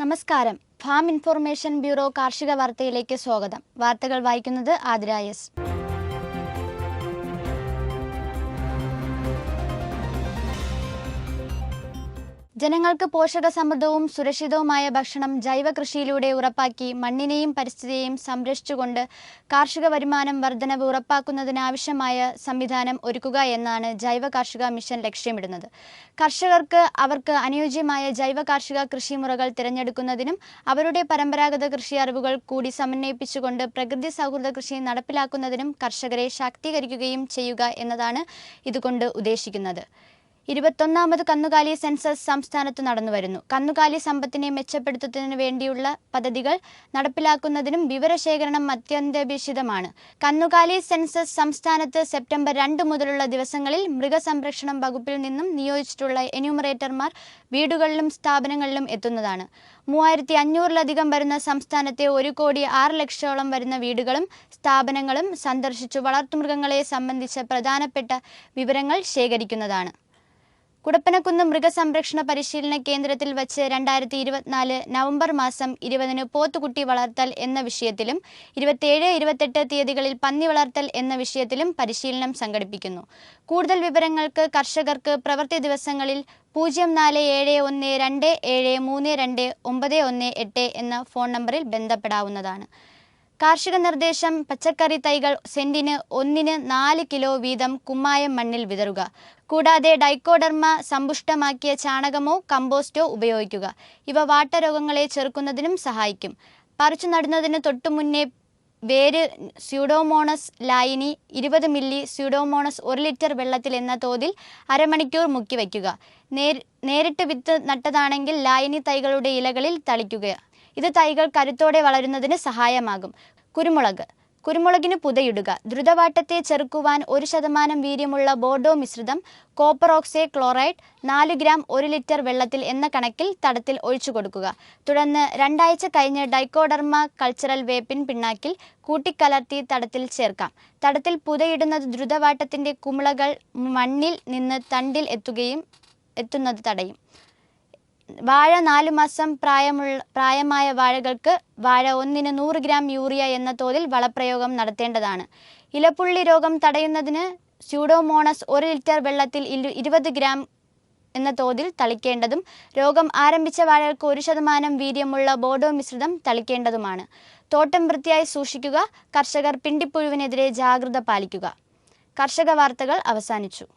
നമസ്കാരം. Farm information bureau കാർഷിക വാർത്തയിലേക്ക് സ്വാഗതം. വാർത്തകൾ വായിക്കുന്നത് ആതിര എസ്. ജനങ്ങൾക്ക് പോഷകസമൃദ്ധവും സുരക്ഷിതവുമായ ഭക്ഷണം ജൈവ കൃഷിയിലൂടെ ഉറപ്പാക്കി മണ്ണിനെയും പരിസ്ഥിതിയെയും സംരക്ഷിച്ചുകൊണ്ട് കാർഷിക വരുമാനം വർധനവ് ഉറപ്പാക്കുന്നതിനാവശ്യമായ സംവിധാനം ഒരുക്കുക എന്നാണ് ജൈവ കാർഷിക മിഷൻ ലക്ഷ്യമിടുന്നത്. കർഷകർക്ക് അവർക്ക് അനുയോജ്യമായ ജൈവ കാർഷിക കൃഷിമുറകൾ തിരഞ്ഞെടുക്കുന്നതിനും അവരുടെ പരമ്പരാഗത കൃഷി അറിവുകൾ കൂടി സമന്വയിപ്പിച്ചുകൊണ്ട് പ്രകൃതി സൗഹൃദ കൃഷി നടപ്പിലാക്കുന്നതിനും കർഷകരെ ശാക്തീകരിക്കുകയും ചെയ്യുക എന്നതാണ് ഇതുകൊണ്ട് ഉദ്ദേശിക്കുന്നത്. 21ാമത് കന്നുകാലി സെൻസസ് സംസ്ഥാനത്ത് നടന്നുവരുന്നു. കന്നുകാലി സമ്പത്തിനെ മെച്ചപ്പെടുത്തുന്നതിന് വേണ്ടിയുള്ള പദ്ധതികൾ നടപ്പിലാക്കുന്നതിനും വിവരശേഖരണം അത്യന്താപേക്ഷിതമാണ്. കന്നുകാലി സെൻസസ് സംസ്ഥാനത്ത് സെപ്റ്റംബർ 2 മുതലുള്ള ദിവസങ്ങളിൽ മൃഗസംരക്ഷണം വകുപ്പിൽ നിന്നും നിയോഗിച്ചിട്ടുള്ള എന്യൂമറേറ്റർമാർ വീടുകളിലും സ്ഥാപനങ്ങളിലും എത്തുന്നതാണ്. 3500-ലധികം വരുന്ന സംസ്ഥാനത്തെ 1,06,00,000 വരുന്ന വീടുകളും സ്ഥാപനങ്ങളും സന്ദർശിച്ചു വളർത്തുമൃഗങ്ങളെ സംബന്ധിച്ച പ്രധാനപ്പെട്ട വിവരങ്ങൾ ശേഖരിക്കുന്നതാണ്. കുടപ്പനക്കുന്ന് മൃഗസംരക്ഷണ പരിശീലന കേന്ദ്രത്തിൽ വച്ച് 2024 നവംബർ മാസം 20-ന് പോത്തുകുട്ടി വളർത്തൽ എന്ന വിഷയത്തിലും 27-28 തീയതികളിൽ പന്നി വളർത്തൽ എന്ന വിഷയത്തിലും പരിശീലനം സംഘടിപ്പിക്കുന്നു. കൂടുതൽ വിവരങ്ങൾക്ക് കർഷകർക്ക് പ്രവൃത്തി ദിവസങ്ങളിൽ 0412732918 എന്ന ഫോൺ നമ്പറിൽ ബന്ധപ്പെടാവുന്നതാണ്. കാർഷിക നിർദ്ദേശം: പച്ചക്കറി തൈകൾ സെന്റിന് 1-ന് 4 കിലോ വീതം കുമ്മായം മണ്ണിൽ വിതറുക. കൂടാതെ ഡൈക്കോഡർമ സമ്പുഷ്ടമാക്കിയ ചാണകമോ കമ്പോസ്റ്റോ ഉപയോഗിക്കുക. ഇവ വാട്ടരോഗങ്ങളെ ചെറുക്കുന്നതിനും സഹായിക്കും. പറിച്ചു നടുന്നതിന് തൊട്ടുമുന്നേ വേര് സ്യൂഡോമോണസ് ലായിനി 20 മില്ലി സ്യൂഡോമോണസ് 1 ലിറ്റർ വെള്ളത്തിൽ എന്ന തോതിൽ അരമണിക്കൂർ മുക്കി വയ്ക്കുക. നേരിട്ട് വിത്ത് നട്ടതാണെങ്കിൽ ലായിനി തൈകളുടെ ഇലകളിൽ തളിക്കുക. ഇത് തൈകൾ കരുത്തോടെ വളരുന്നതിന് സഹായമാകും. കുരുമുളകിന് പുതയിടുക. ദ്രുതവാട്ടത്തെ ചെറുക്കുവാൻ 1% വീര്യമുള്ള ബോർഡോ മിശ്രിതം കോപ്പർ ഓക്സൈ ക്ലോറൈഡ് 4 ഗ്രാം 1 ലിറ്റർ വെള്ളത്തിൽ എന്ന കണക്കിൽ തടത്തിൽ ഒഴിച്ചു കൊടുക്കുക. തുടർന്ന് 2 ആഴ്ച കഴിഞ്ഞ് ഡൈക്കോഡർമ കൾച്ചറൽ വേപ്പിൻ പിണ്ണാക്കിൽ കൂട്ടിക്കലർത്തി തടത്തിൽ ചേർക്കാം. തടത്തിൽ പുതയിടുന്നത് ദ്രുതവാട്ടത്തിൻ്റെ കുമിളകൾ മണ്ണിൽ നിന്ന് തണ്ടിൽ എത്തുന്നത് തടയും. വാഴ 4 മാസം പ്രായമായ വാഴകൾക്ക് വാഴ 1-ന് 100 ഗ്രാം യൂറിയ എന്ന തോതിൽ വളപ്രയോഗം നടത്തേണ്ടതാണ്. ഇലപ്പുള്ളി രോഗം തടയുന്നതിന് സ്യൂഡോമോണസ് 1 ലിറ്റർ വെള്ളത്തിൽ 20 ഗ്രാം എന്ന തോതിൽ തളിക്കേണ്ടതും രോഗം ആരംഭിച്ച വാഴകൾക്ക് 1% വീര്യമുള്ള ബോർഡോ മിശ്രിതം തളിക്കേണ്ടതുമാണ്. തോട്ടം വൃത്തിയായി സൂക്ഷിക്കുക. കർഷകർ പിണ്ടിപ്പുഴുവിനെതിരെ ജാഗ്രത പാലിക്കുക. കാർഷിക വാർത്തകൾ അവസാനിച്ചു.